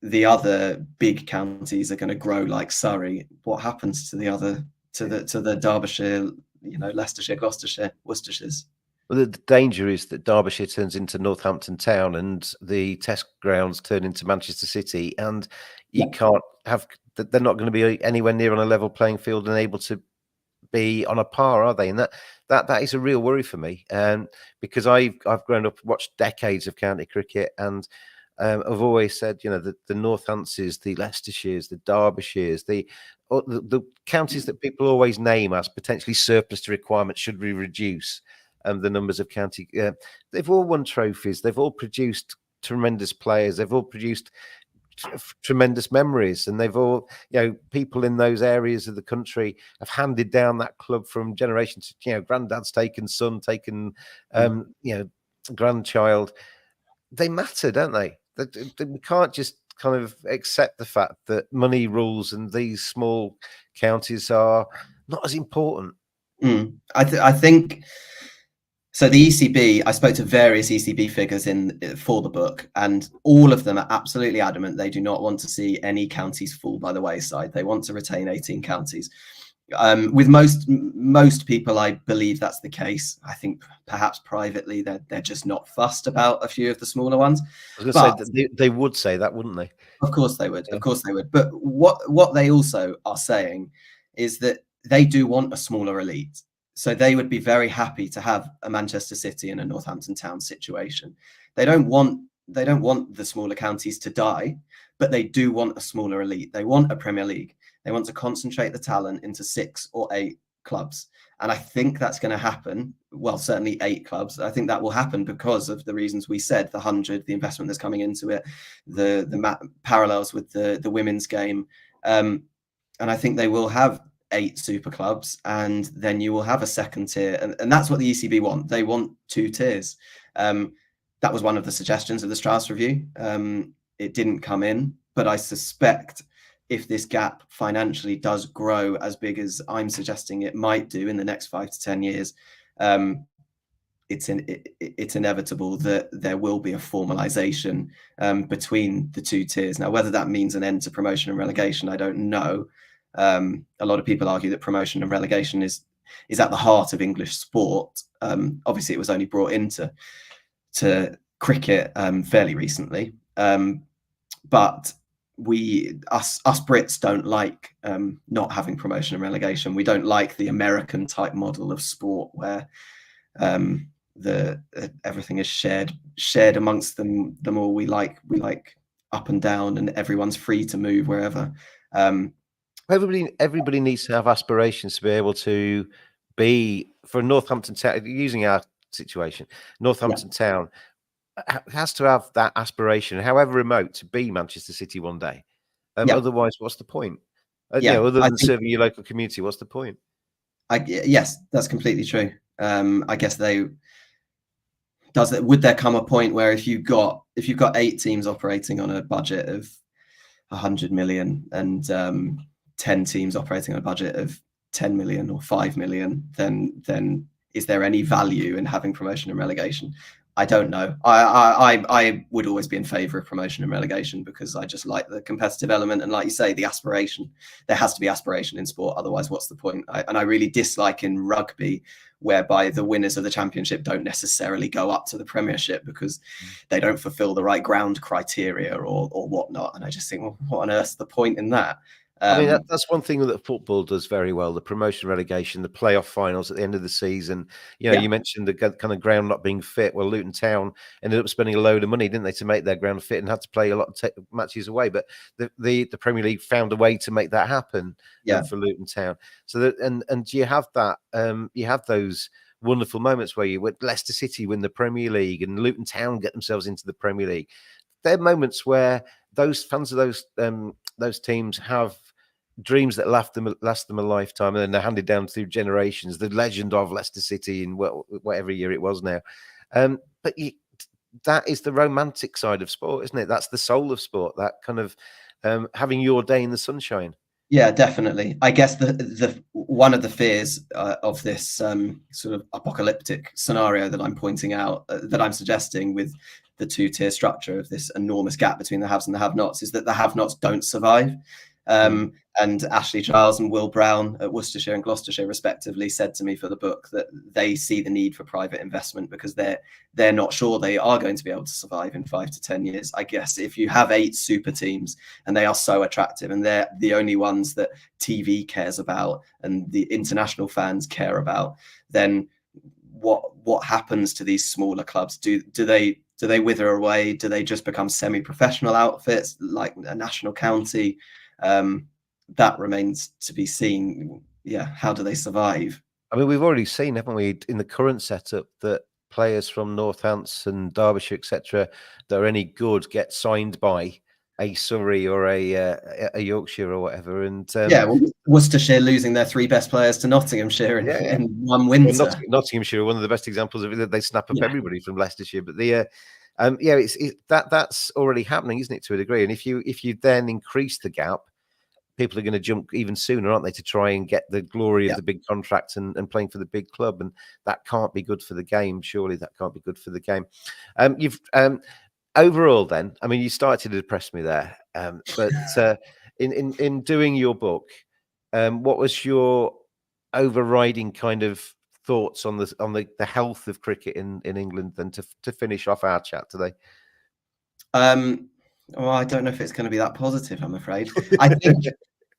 the other big counties are going to grow like Surrey. What happens to the other, to the Derbyshire, Leicestershire, Gloucestershire, Worcestershires? Well, the danger is that Derbyshire turns into Northampton Town and the test grounds turn into Manchester City, and you can't have. They're not going to be anywhere near on a level playing field and able to be on a par, are they? And that is a real worry for me, because I've grown up, watched decades of county cricket, and I've always said, the Northantses, the Leicestershires, the Derbyshires, the counties that people always name as potentially surplus to requirements should we reduce. The numbers of county, they've all won trophies. They've all produced tremendous players. They've all produced tremendous memories, and they've all, people in those areas of the country have handed down that club from generation to, granddad's taken son, taken, grandchild. They matter, don't they? We can't just kind of accept the fact that money rules and these small counties are not as important. I think. So the ECB, I spoke to various ECB figures for the book, and all of them are absolutely adamant they do not want to see any counties fall by the wayside. They want to retain 18 counties. With most people, I believe that's the case. I think perhaps privately they're just not fussed about a few of the smaller ones. I was going to say they would say that, wouldn't they? Of course they would. Yeah. Of course they would. But what they also are saying is that they do want a smaller elite. So they would be very happy to have a Manchester City and a Northampton Town situation. They don't want the smaller counties to die, but they do want a smaller elite. They want a Premier League. They want to concentrate the talent into 6 or 8 clubs. And I think that's going to happen. Well, certainly 8 clubs. I think that will happen because of the reasons we said, the 100, the investment that's coming into it, the parallels with the women's game. And I think they will have 8 super clubs, and then you will have a second tier, and that's what the ECB want. They want 2 tiers. That was one of the suggestions of the Strauss review. It didn't come in, but I suspect if this gap financially does grow as big as I'm suggesting it might do in the next 5 to 10 years, it's inevitable that there will be a formalization between the 2 tiers. Now, whether that means an end to promotion and relegation, I don't know. A lot of people argue that promotion and relegation is at the heart of English sport. Obviously, it was only brought into cricket fairly recently, but us Brits don't like not having promotion and relegation. We don't like the American type model of sport where everything is shared amongst them all. We like up and down, and everyone's free to move wherever. Everybody needs to have aspirations to be able to be, for Northampton Town, using our situation, Northampton Town has to have that aspiration, however remote, to be Manchester City one day. Otherwise, what's the point? Other than serving your local community, what's the point? Yes, that's completely true. I guess would there come a point where if you've got 8 teams operating on a budget of 100 million and 10 teams operating on a budget of 10 million or 5 million, then is there any value in having promotion and relegation? I don't know. I would always be in favour of promotion and relegation because I just like the competitive element, and like you say, the aspiration. There has to be aspiration in sport, otherwise what's the point? I really dislike in rugby whereby the winners of the championship don't necessarily go up to the Premiership because they don't fulfil the right ground criteria or whatnot. And I just think, well, what on earth's the point in that? I mean, that's one thing that football does very well: the promotion, relegation, the playoff finals at the end of the season. You know, Yeah. you mentioned the kind of ground not being fit. Well, Luton Town ended up spending a load of money, didn't they, to make their ground fit, and had to play a lot of matches away. But the Premier League found a way to make that happen for Luton Town. So that and you have that, you have those wonderful moments where you with Leicester City win the Premier League and Luton Town get themselves into the Premier League. They're moments where those fans of those teams have dreams that last them a lifetime, and then they're handed down through generations. The legend of Leicester City in whatever year it was now, but that is the romantic side of sport, isn't it? That's the soul of sport. That kind of having your day in the sunshine. Yeah, definitely. I guess the one of the fears of this sort of apocalyptic scenario that I'm pointing out, that I'm suggesting with the two-tier structure of this enormous gap between the haves and the have-nots, is that the have-nots don't survive. And Ashley Giles and Will Brown at Worcestershire and Gloucestershire respectively said to me for the book that they see the need for private investment because they're not sure they are going to be able to survive in 5 to 10 years. I guess if you have 8 super teams and they are so attractive and they're the only ones that TV cares about and the international fans care about, then what happens to these smaller clubs? Do they wither away? Do they just become semi-professional outfits like a national county? That remains to be seen. Yeah, how do they survive? I mean, we've already seen, haven't we, in the current setup, that players from Northants, Derbyshire, etc., that are any good get signed by a Surrey or a Yorkshire or whatever. And Worcestershire losing their 3 best players to Nottinghamshire in one winter. Well, Nottinghamshire are one of the best examples of it. They snap up everybody from Leicestershire, but that's already happening, isn't it, to a degree? And if you then increase the gap, people are going to jump even sooner, aren't they, to try and get the glory of the big contract and playing for the big club, and that can't be good for the game. Surely that can't be good for the game. Overall, then, I mean, you started to depress me there, but in doing your book, what was your overriding kind of thoughts on the health of cricket in England, then, to finish off our chat today? Well, I don't know if it's going to be that positive, I'm afraid.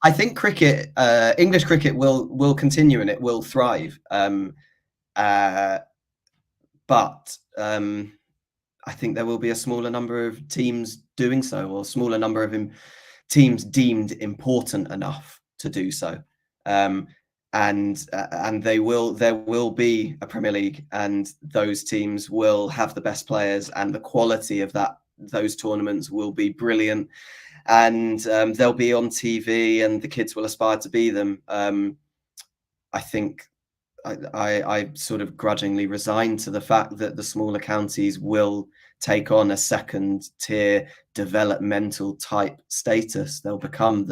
I think cricket, English cricket will continue and it will thrive. But I think there will be a smaller number of teams doing so, or a smaller number of teams deemed important enough to do so. And there will be a Premier League, and those teams will have the best players, and the quality of those tournaments will be brilliant, and they'll be on TV, and the kids will aspire to be them. I think I sort of grudgingly resigned to the fact that the smaller counties will take on a second tier developmental type status. They'll become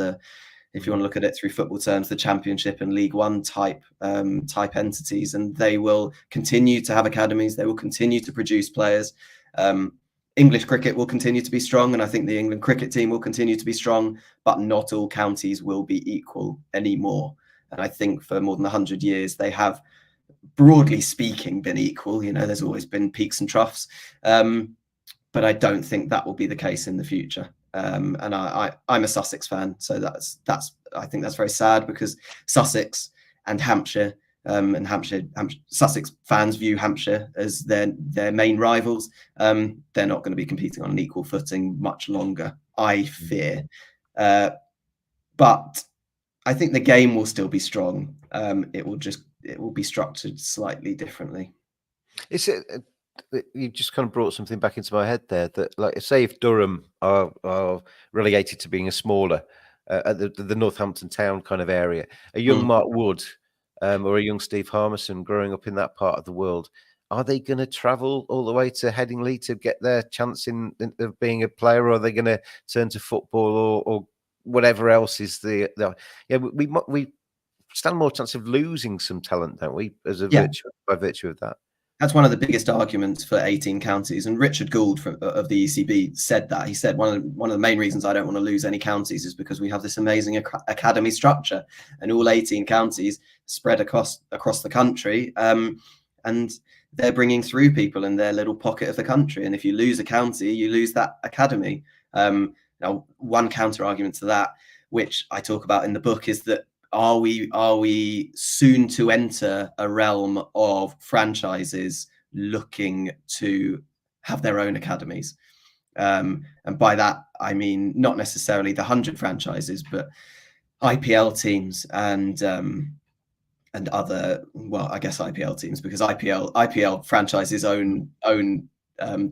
if you want to look at it through football terms, the Championship and League One type entities, and they will continue to have academies. They will continue to produce players. English cricket will continue to be strong, and I think the England cricket team will continue to be strong, but not all counties will be equal anymore. And I think for more than 100 years, they have, broadly speaking, been equal. You know, there's always been peaks and troughs, but I don't think that will be the case in the future. And I'm a Sussex fan, so I think that's very sad, because Sussex and Hampshire, Sussex fans view Hampshire as their main rivals. They're not going to be competing on an equal footing much longer, I fear. But I think the game will still be strong. It will be structured slightly differently. You just kind of brought something back into my head there, that, like, say if Durham are relegated to being a smaller, at the Northampton Town kind of area, a young Mark Wood or a young Steve Harmison growing up in that part of the world, are they going to travel all the way to Headingley to get their chance of being a player, or are they going to turn to football or whatever else is we stand more chance of losing some talent, don't we, by virtue of that? That's one of the biggest arguments for 18 counties, and Richard Gould of the ECB said that. He said one of the main reasons I don't want to lose any counties is because we have this amazing academy structure, and all 18 counties spread across the country, and they're bringing through people in their little pocket of the country. And if you lose a county, you lose that academy. Now, one counter argument to that which I talk about in the book, is that are we soon to enter a realm of franchises looking to have their own academies? And by that, I mean not necessarily the 100 franchises, but IPL teams and other, well, I guess IPL teams, because IPL franchises own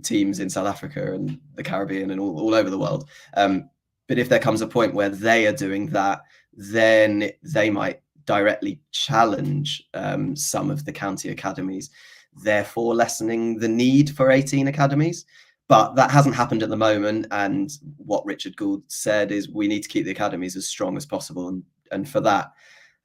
teams in South Africa and the Caribbean and all over the world. But if there comes a point where they are doing that, then they might directly challenge some of the county academies, therefore lessening the need for 18 academies. But that hasn't happened at the moment. And what Richard Gould said is we need to keep the academies as strong as possible. And for that,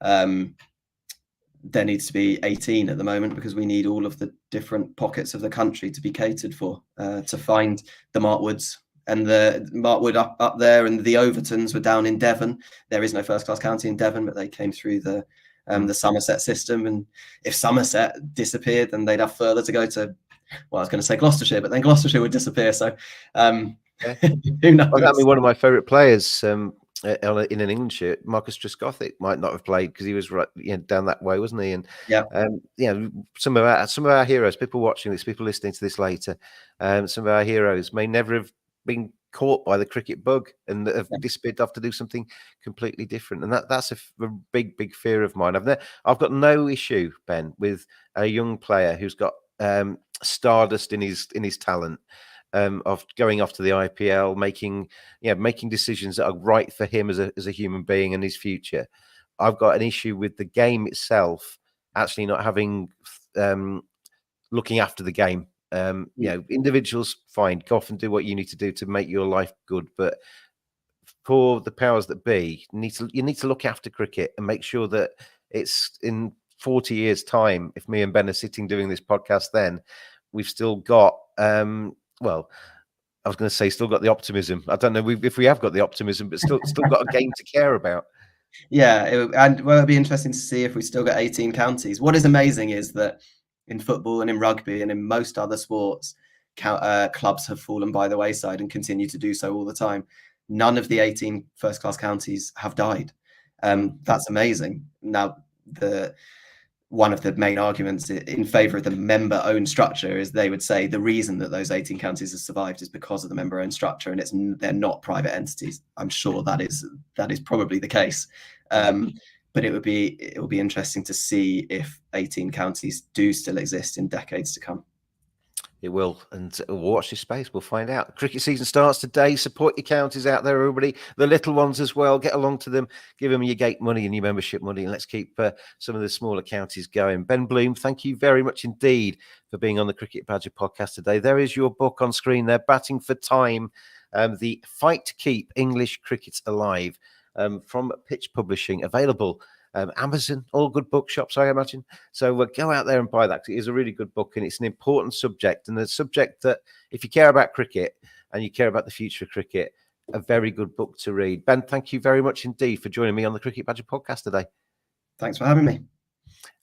there needs to be 18 at the moment, because we need all of the different pockets of the country to be catered for, to find the Markwoods. And the Markwood up there, and the Overtons were down in Devon. There is no first class county in Devon, but they came through the Somerset system. And if Somerset disappeared, then they'd have further to go to. Well, I was going to say Gloucestershire, but then Gloucestershire would disappear. So who knows? Well, I mean, one of my favourite players in an England shirt, Marcus Trescothick, might not have played because he was right, down that way, wasn't he? And some of our heroes, people watching this, people listening to this later, some of our heroes may never have been caught by the cricket bug and have disappeared off to do something completely different. And that's a big fear of mine. I've got no issue, Ben, with a young player who's got stardust in his talent, of going off to the IPL, making decisions that are right for him as a human being and his future. I've got an issue with the game itself actually not having looking after the game. Individuals, fine, go off and do what you need to do to make your life good, but for the powers that be, you need to look after cricket and make sure that it's in 40 years' time. If me and Ben are sitting doing this podcast, then we've still got I was going to say still got the optimism. I don't know if we have got the optimism, but still got a game to care about. Yeah, it'd be interesting to see if we still got 18 counties. What is amazing is that in football and in rugby and in most other sports, clubs have fallen by the wayside and continue to do so all the time. None of the 18 first-class counties have died. That's amazing. Now, one of the main arguments in favour of the member-owned structure is they would say the reason that those 18 counties have survived is because of the member-owned structure, and they're not private entities. I'm sure that is probably the case. But it will be interesting to see if 18 counties do still exist in decades to come. It will, and watch this space. We'll find out. Cricket season starts today. Support your counties out there, everybody. The little ones as well. Get along to them. Give them your gate money and your membership money, and let's keep some of the smaller counties going. Ben Bloom, thank you very much indeed for being on the Cricket Badger podcast today. There is your book on screen there, Batting for Time, The Fight to Keep English Cricket Alive, from Pitch Publishing, available Amazon, all good bookshops, I imagine. So go out there and buy that. It is a really good book, and it's an important subject, and a subject that, if you care about cricket and you care about the future of cricket, a very good book to read. Ben, thank you very much indeed for joining me on the Cricket Badger podcast today. Thanks for having me.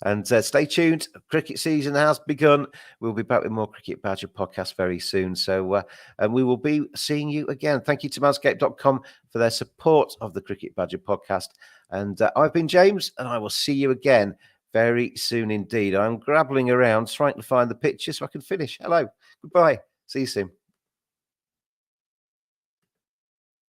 And stay tuned. Cricket season has begun. We'll be back with more Cricket Badger podcast very soon. So and we will be seeing you again. Thank you to manscaped.com for their support of the Cricket Badger podcast. And I've been James, and I will see you again very soon indeed. I'm grabbling around trying to find the picture so I can finish. Hello. Goodbye. See you soon.